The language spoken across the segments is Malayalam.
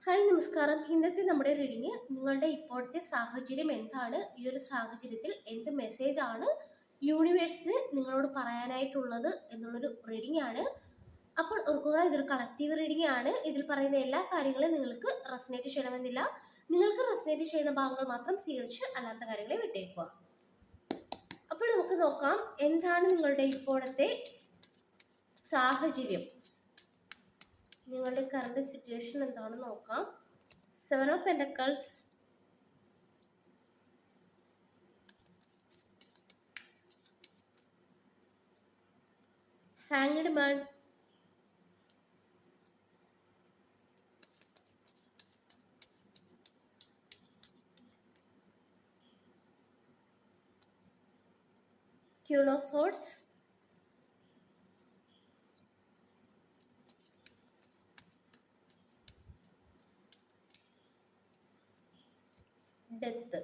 ഹായ് നമസ്കാരം. ഇന്നത്തെ നമ്മുടെ റീഡിങ് നിങ്ങളുടെ ഇപ്പോഴത്തെ സാഹചര്യം എന്താണ്, ഈ ഒരു സാഹചര്യത്തിൽ എന്ത് മെസ്സേജ് ആണ് യൂണിവേഴ്സിന് നിങ്ങളോട് പറയാനായിട്ടുള്ളത് എന്നുള്ളൊരു റീഡിംഗ് ആണ്. അപ്പോൾ ഓർക്കുക, ഇതൊരു കളക്റ്റീവ് റീഡിംഗ് ആണ്. ഇതിൽ പറയുന്ന എല്ലാ കാര്യങ്ങളും നിങ്ങൾക്ക് റെസനേറ്റ് ചെയ്യണമെന്നില്ല. നിങ്ങൾക്ക് റെസനേറ്റ് ചെയ്യുന്ന ഭാഗങ്ങൾ മാത്രം സ്വീകരിച്ച് അല്ലാത്ത കാര്യങ്ങളെ വിട്ടേക്കുക. അപ്പോൾ നമുക്ക് നോക്കാം എന്താണ് നിങ്ങളുടെ ഇപ്പോഴത്തെ സാഹചര്യം, നിങ്ങളുടെ കറണ്ട് സിറ്റുവേഷൻ എന്താണെന്ന് നോക്കാം. 7 of Pentacles, Hanged Man, Queen of Swords, death.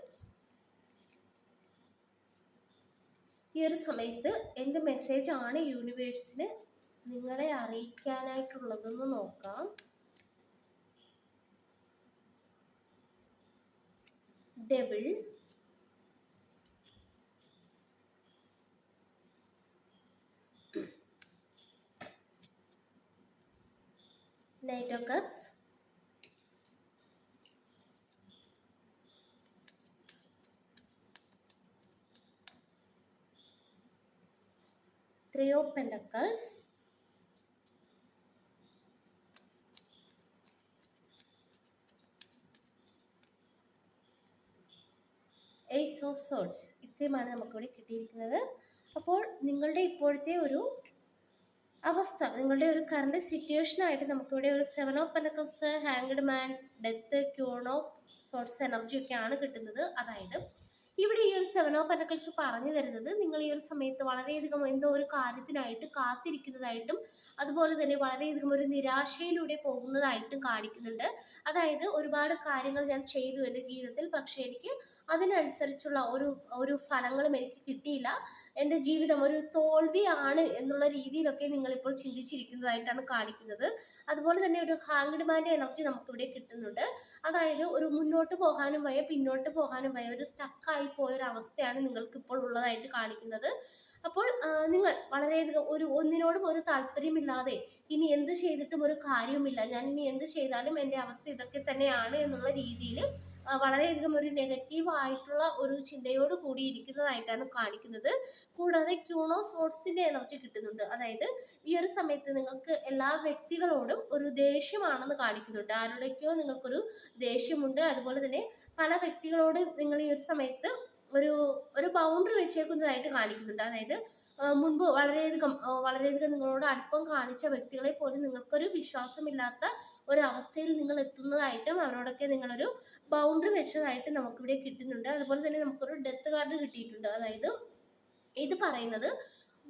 ഈ ഒരു സമയത്ത് എന്ത് മെസ്സേജ് ആണ് യൂണിവേഴ്സിന് നിങ്ങളെ അറിയിക്കാനായിട്ടുള്ളതെന്ന് നോക്കാം. Devil, knight of cups, Three of Pentacles, Ace of Swords. ഇത്രയുമാണ് നമുക്കിവിടെ കിട്ടിയിരിക്കുന്നത്. അപ്പോൾ നിങ്ങളുടെ ഇപ്പോഴത്തെ ഒരു അവസ്ഥ, നിങ്ങളുടെ ഒരു കറണ്ട് സിറ്റുവേഷനായിട്ട് നമുക്കിവിടെ ഒരു 7 of Pentacles, hanged man, death, queen of sorts energy ഒക്കെയാണ് കിട്ടുന്നത്. അതായത് ഇവിടെ ഈ ഒരു 7 of Pentacles പറഞ്ഞു തരുന്നത്, നിങ്ങൾ ഈ ഒരു സമയത്ത് വളരെയധികം എന്തോ ഒരു കാര്യത്തിനായിട്ട് കാത്തിരിക്കുന്നതായിട്ടും അതുപോലെ തന്നെ വളരെയധികം ഒരു നിരാശയിലൂടെ പോകുന്നതായിട്ടും കാണിക്കുന്നുണ്ട്. അതായത് ഒരുപാട് കാര്യങ്ങൾ ഞാൻ ചെയ്തു എൻ്റെ ജീവിതത്തിൽ, പക്ഷേ എനിക്ക് അതിനനുസരിച്ചുള്ള ഒരു ഫലങ്ങളും എനിക്ക് കിട്ടിയില്ല, എൻ്റെ ജീവിതം ഒരു തോൽവിയാണ് എന്നുള്ള രീതിയിലൊക്കെ നിങ്ങളിപ്പോൾ ചിന്തിച്ചിരിക്കുന്നതായിട്ടാണ് കാണിക്കുന്നത്. അതുപോലെ തന്നെ ഒരു ഹാങ്ഡ് മാൻ്റെ എനർജി നമുക്കിവിടെ കിട്ടുന്നുണ്ട്. അതായത് ഒരു മുന്നോട്ട് പോകാനും വയ്യ, പിന്നോട്ട് പോകാനും വയ്യ, ഒരു സ്റ്റക്കായി പോയൊരവസ്ഥയാണ് നിങ്ങൾക്ക് ഇപ്പോൾ ഉള്ളതായിട്ട് കാണിക്കുന്നത്. അപ്പോൾ നിങ്ങൾ വളരെയധികം ഒന്നിനോടും ഒരു താല്പര്യമില്ലാതെ ഇനി എന്ത് ചെയ്തിട്ടും ഒരു കാര്യവുമില്ല, ഞാൻ ഇനി എന്ത് ചെയ്താലും എൻ്റെ അവസ്ഥ ഇതൊക്കെ തന്നെയാണ് എന്നുള്ള രീതിയിൽ വളരെയധികം ഒരു നെഗറ്റീവ് ആയിട്ടുള്ള ഒരു ചിന്തയോട് കൂടി ഇരിക്കുന്നതായിട്ടാണ് കാണിക്കുന്നത്. കൂടാതെ ക്യൂൺ ഓഫ് സോർട്സിന്റെ എനർജി കിട്ടുന്നുണ്ട്. അതായത് ഈ ഒരു സമയത്ത് നിങ്ങൾക്ക് എല്ലാ വ്യക്തികളോടും ഒരു ദേഷ്യമാണെന്ന് കാണിക്കുന്നുണ്ട്. ആരുടെയൊക്കെയോ നിങ്ങൾക്കൊരു ദേഷ്യമുണ്ട്. അതുപോലെ തന്നെ പല വ്യക്തികളോട് നിങ്ങൾ ഈ ഒരു സമയത്ത് ഒരു ബൗണ്ടറി വെച്ചേക്കുന്നതായിട്ട് കാണിക്കുന്നുണ്ട്. അതായത് മുൻപ് വളരെയധികം നിങ്ങളോട് അടുപ്പം കാണിച്ച വ്യക്തികളെ പോലും നിങ്ങൾക്കൊരു വിശ്വാസമില്ലാത്ത ഒരവസ്ഥയിൽ നിങ്ങൾ എത്തുന്നതായിട്ടും അവരോടൊക്കെ നിങ്ങളൊരു ബൗണ്ടറി വെച്ചതായിട്ട് നമുക്കിവിടെ കിട്ടുന്നുണ്ട്. അതുപോലെ തന്നെ നമുക്കൊരു ഡെത്ത് കാർഡ് കിട്ടിയിട്ടുണ്ട്. അതായത് ഇത് പറയുന്നത്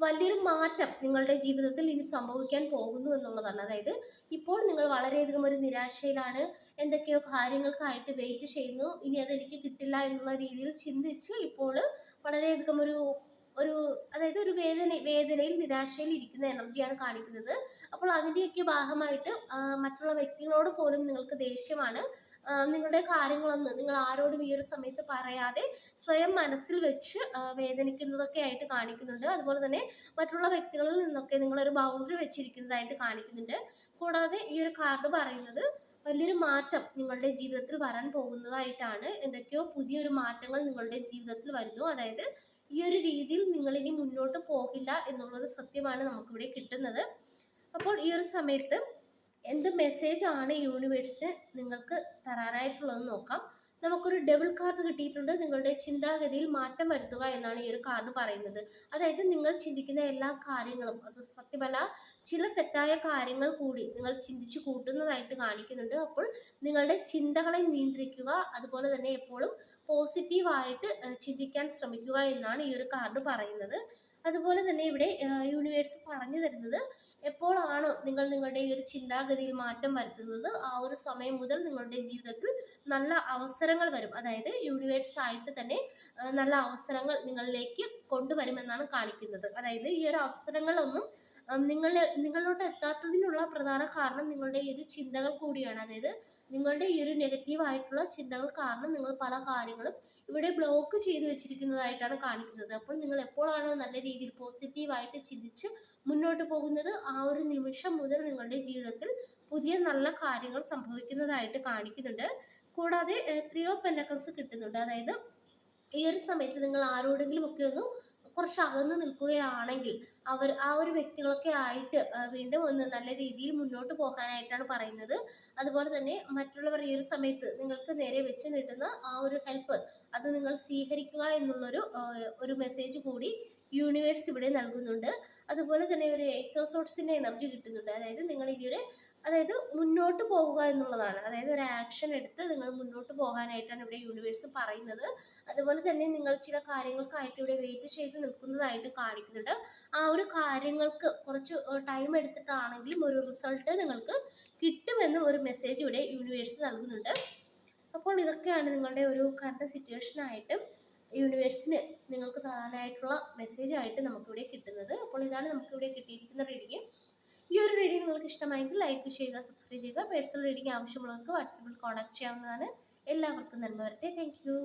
വലിയൊരു മാറ്റം നിങ്ങളുടെ ജീവിതത്തിൽ ഇനി സംഭവിക്കാൻ പോകുന്നു എന്നുള്ളതാണ്. അതായത് ഇപ്പോൾ നിങ്ങൾ വളരെയധികം ഒരു നിരാശയിലാണ്, എന്തൊക്കെയോ കാര്യങ്ങൾക്കായിട്ട് വെയിറ്റ് ചെയ്യുന്നു, ഇനി അതെനിക്ക് കിട്ടില്ല എന്നുള്ള രീതിയിൽ ചിന്തിച്ച് ഇപ്പോൾ വളരെയധികം ഒരു ഒരു അതായത് ഒരു വേദനയിൽ നിരാശയിൽ ഇരിക്കുന്ന എനർജിയാണ് കാണിക്കുന്നത്. അപ്പോൾ അതിൻ്റെയൊക്കെ ഭാഗമായിട്ട് മറ്റുള്ള വ്യക്തികളോട് പോലും നിങ്ങൾക്ക് ദേഷ്യമാണ്. നിങ്ങളുടെ കാര്യങ്ങളൊന്നും നിങ്ങൾ ആരോടും ഈ ഒരു സമയത്ത് പറയാതെ സ്വയം മനസ്സിൽ വെച്ച് വേദനിക്കുന്നതൊക്കെ ആയിട്ട് കാണിക്കുന്നുണ്ട്. അതുപോലെ തന്നെ മറ്റുള്ള വ്യക്തികളിൽ നിന്നൊക്കെ നിങ്ങളൊരു ബൗണ്ടറി വെച്ചിരിക്കുന്നതായിട്ട് കാണിക്കുന്നുണ്ട്. കൂടാതെ ഈ ഒരു കാർഡ് പറയുന്നത് വലിയൊരു മാറ്റം നിങ്ങളുടെ ജീവിതത്തിൽ വരാൻ പോകുന്നതായിട്ടാണ്. എന്തൊക്കെയോ പുതിയൊരു മാറ്റങ്ങൾ നിങ്ങളുടെ ജീവിതത്തിൽ വരുന്നു. അതായത് ഈ ഒരു രീതിയിൽ നിങ്ങൾ ഇനി മുന്നോട്ട് പോകില്ല എന്നുള്ളൊരു സത്യമാണ് നമുക്കിവിടെ കിട്ടുന്നത്. അപ്പോൾ ഈ ഒരു സമയത്ത് എന്ത് മെസ്സേജ് ആണ് യൂണിവേഴ്സിന് നിങ്ങൾക്ക് തരാനായിട്ടുള്ളതെന്ന് നോക്കാം. നമുക്കൊരു ഡബിൾ കാർഡ് കിട്ടിയിട്ടുണ്ട്. നിങ്ങളുടെ ചിന്താഗതിയിൽ മാറ്റം വരുത്തുക എന്നാണ് ഈ ഒരു കാർഡ് പറയുന്നത്. അതായത് നിങ്ങൾ ചിന്തിക്കുന്ന എല്ലാ കാര്യങ്ങളും, അത് സത്യമല്ല, ചില തെറ്റായ കാര്യങ്ങൾ കൂടി നിങ്ങൾ ചിന്തിച്ചു കൂട്ടുന്നതായിട്ട് കാണിക്കുന്നുണ്ട്. അപ്പോൾ നിങ്ങളുടെ ചിന്തകളെ നിയന്ത്രിക്കുക, അതുപോലെ തന്നെ എപ്പോഴും പോസിറ്റീവായിട്ട് ചിന്തിക്കാൻ ശ്രമിക്കുക എന്നാണ് ഈ ഒരു കാർഡ് പറയുന്നത്. അതുപോലെ തന്നെ ഇവിടെ യൂണിവേഴ്സ് പറഞ്ഞു തരുന്നത്, എപ്പോഴാണോ നിങ്ങൾ നിങ്ങളുടെ ഈ ഒരു ചിന്താഗതിയിൽ മാറ്റം വരുത്തുന്നത്, ആ ഒരു സമയം മുതൽ നിങ്ങളുടെ ജീവിതത്തിൽ നല്ല അവസരങ്ങൾ വരും. അതായത് യൂണിവേഴ്സ് ആയിട്ട് തന്നെ നല്ല അവസരങ്ങൾ നിങ്ങളിലേക്ക് കൊണ്ടുവരുമെന്നാണ് കാണിക്കുന്നത്. അതായത് ഈ ഒരു അവസരങ്ങളൊന്നും നിങ്ങളിലോട്ട് എത്താത്തതിനുള്ള പ്രധാന കാരണം നിങ്ങളുടെ ഈ ഒരു ചിന്തകൾ കൂടിയാണ്. അതായത് നിങ്ങളുടെ ഈ ഒരു നെഗറ്റീവ് ആയിട്ടുള്ള ചിന്തകൾ കാരണം നിങ്ങൾ പല കാര്യങ്ങളും ഇവിടെ ബ്ലോക്ക് ചെയ്ത് വെച്ചിരിക്കുന്നതായിട്ടാണ് കാണിക്കുന്നത്. അപ്പോൾ നിങ്ങൾ എപ്പോഴാണോ നല്ല രീതിയിൽ പോസിറ്റീവായിട്ട് ചിന്തിച്ച് മുന്നോട്ട് പോകുന്നത്, ആ ഒരു നിമിഷം മുതൽ നിങ്ങളുടെ ജീവിതത്തിൽ പുതിയ നല്ല കാര്യങ്ങൾ സംഭവിക്കുന്നതായിട്ട് കാണിക്കുന്നുണ്ട്. കൂടാതെ 3 ഓഫ് പെന്റക്കിൾസ് കിട്ടുന്നുണ്ട്. അതായത് ഈ ഒരു സമയത്ത് നിങ്ങൾ ആരോടെങ്കിലും ഒക്കെ ഒന്ന് കുറച്ച് അകന്ന് നിൽക്കുകയാണെങ്കിൽ ആ ഒരു വ്യക്തികളൊക്കെ ആയിട്ട് വീണ്ടും ഒന്ന് നല്ല രീതിയിൽ മുന്നോട്ട് പോകാനായിട്ടാണ് പറയുന്നത്. അതുപോലെ തന്നെ മറ്റുള്ളവർ ഈ ഒരു സമയത്ത് നിങ്ങൾക്ക് നേരെ വെച്ച് നീട്ടുന്ന ആ ഒരു ഹെൽപ്പ് അത് നിങ്ങൾ സ്വീകരിക്കുക എന്നുള്ളൊരു ഒരു മെസ്സേജ് കൂടി യൂണിവേഴ്സ് ഇവിടെ നൽകുന്നുണ്ട്. അതുപോലെ തന്നെ ഒരു എയ്സ് ഓഫ് സോർട്സിന്റെ എനർജി കിട്ടുന്നുണ്ട്. അതായത് നിങ്ങൾ ഈ ഒരു മുന്നോട്ട് പോവുക എന്നുള്ളതാണ്. അതായത് ഒരു ആക്ഷൻ എടുത്ത് നിങ്ങൾ മുന്നോട്ട് പോകാനായിട്ടാണ് ഇവിടെ യൂണിവേഴ്സ് പറയുന്നത്. അതുപോലെ തന്നെ നിങ്ങൾ ചില കാര്യങ്ങൾക്കായിട്ട് ഇവിടെ വെയിറ്റ് ചെയ്ത് നിൽക്കുന്നതായിട്ട് കാണിക്കുന്നുണ്ട്. ആ ഒരു കാര്യങ്ങൾക്ക് കുറച്ച് ടൈം എടുത്തിട്ടാണെങ്കിലും ഒരു റിസൾട്ട് നിങ്ങൾക്ക് കിട്ടുമെന്ന് ഒരു മെസ്സേജ് ഇവിടെ യൂണിവേഴ്സ് നൽകുന്നുണ്ട്. അപ്പോൾ ഇതൊക്കെയാണ് നിങ്ങളുടെ ഒരു കറണ്ട് സിറ്റുവേഷനായിട്ട് യൂണിവേഴ്സിന് നിങ്ങൾക്ക് തരാനായിട്ടുള്ള മെസ്സേജ് ആയിട്ട് നമുക്കിവിടെ കിട്ടുന്നത്. അപ്പോൾ ഇതാണ് നമുക്കിവിടെ കിട്ടിയിരിക്കുന്ന റീഡിങ്. ഈ ഒരു റീഡിങ് നിങ്ങൾക്ക് ഇഷ്ടമായെങ്കിൽ ലൈക്ക് ചെയ്യുക, സബ്സ്ക്രൈബ് ചെയ്യുക. പേഴ്സണൽ റീഡിങ് ആവശ്യമുള്ളവർക്ക് വാട്സാപ്പിൽ കോൺടാക്ട് ചെയ്യാവുന്നതാണ്. എല്ലാവർക്കും നന്മ വരട്ടെ. Thank you.